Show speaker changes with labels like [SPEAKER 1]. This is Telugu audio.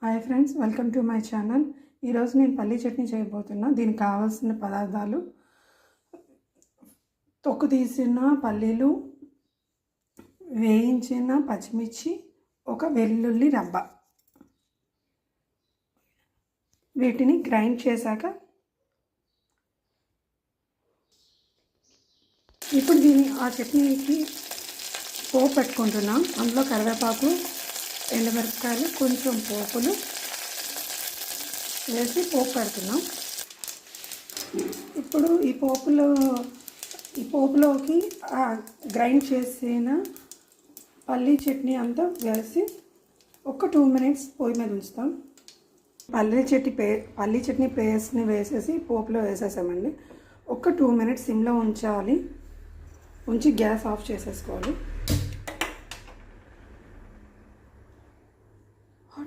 [SPEAKER 1] Hi friends, welcome to my channel. ఈరోజు నేను పల్లీ చట్నీ చేయబోతున్నా. దీనికి కావాల్సిన పదార్థాలు: తొక్కు తీసిన పల్లీలు, వేయించిన పచ్చిమిర్చి, ఒక వెల్లుల్లి రబ్బ. వీటిని గ్రైండ్ చేశాక ఇప్పుడు ఆ చట్నీకి పోపు పెట్టుకుంటున్నాం. అందులో కరివేపాకు, ఎండుమిరపకాయలు, కొంచెం పోపులు వేసి పోపు పెడుతున్నాం. ఇప్పుడు ఈ పోపులోకి గ్రైండ్ చేసిన పల్లీ చట్నీ అంతా వేసి ఒక 2 minutes పొయ్యి మీద ఉంచుతాం. పల్లీ చట్నీ పేస్ట్ని వేసేసి పోపులో వేసేసామండి. ఒక 2 minutes సిమ్లో ఉంచాలి. ఉంచి గ్యాస్ ఆఫ్ చేసేసుకోవాలి.